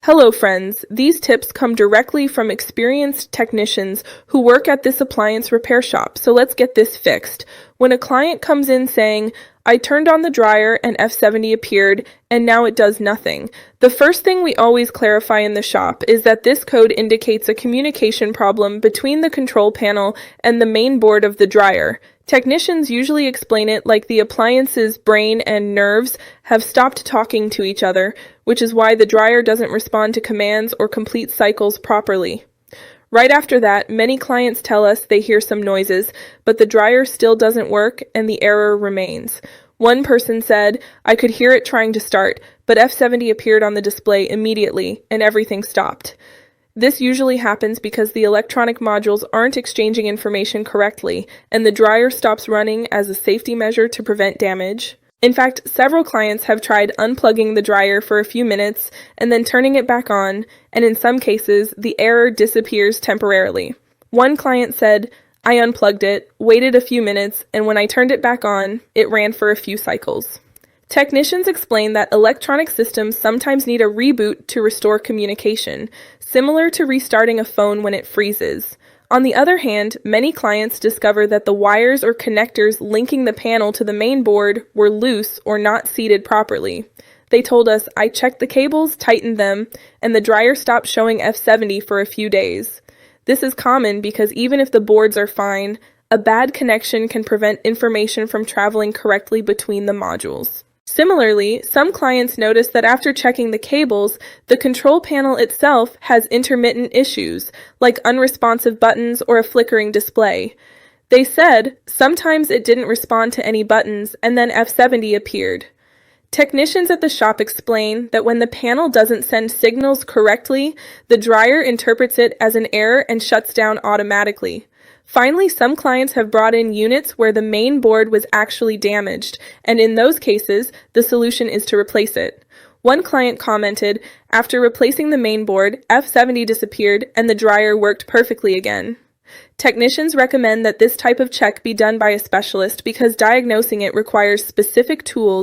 Hello friends, these tips come directly from experienced technicians who work at this appliance repair shop, so let's get this fixed. When a client comes in saying, "I turned on the dryer and F70 appeared and now it does nothing," the first thing we always clarify in the shop is that this code indicates a communication problem between the control panel and the main board of the dryer. Technicians usually explain it like the appliance's brain and nerves have stopped talking to each other, which is why the dryer doesn't respond to commands or complete cycles properly. Right after that, many clients tell us they hear some noises, but the dryer still doesn't work and the error remains. One person said, "I could hear it trying to start, but F70 appeared on the display immediately and everything stopped." This usually happens because the electronic modules aren't exchanging information correctly, and the dryer stops running as a safety measure to prevent damage. In fact, several clients have tried unplugging the dryer for a few minutes and then turning it back on, and in some cases, the error disappears temporarily. One client said, "I unplugged it, waited a few minutes, and when I turned it back on, it ran for a few cycles." Technicians explain that electronic systems sometimes need a reboot to restore communication, similar to restarting a phone when it freezes. On the other hand, many clients discover that the wires or connectors linking the panel to the main board were loose or not seated properly. They told us, "I checked the cables, tightened them, and the dryer stopped showing F70 for a few days." This is common because even if the boards are fine, a bad connection can prevent information from traveling correctly between the modules. Similarly, some clients notice that after checking the cables, the control panel itself has intermittent issues, like unresponsive buttons or a flickering display. They said, sometimes it didn't respond to any buttons and then F70 appeared. Technicians at the shop explain that when the panel doesn't send signals correctly, the dryer interprets it as an error and shuts down automatically. Finally, some clients have brought in units where the main board was actually damaged, and in those cases, the solution is to replace it. One client commented, "After replacing the main board, F70 disappeared and the dryer worked perfectly again." Technicians recommend that this type of check be done by a specialist because diagnosing it requires specific tools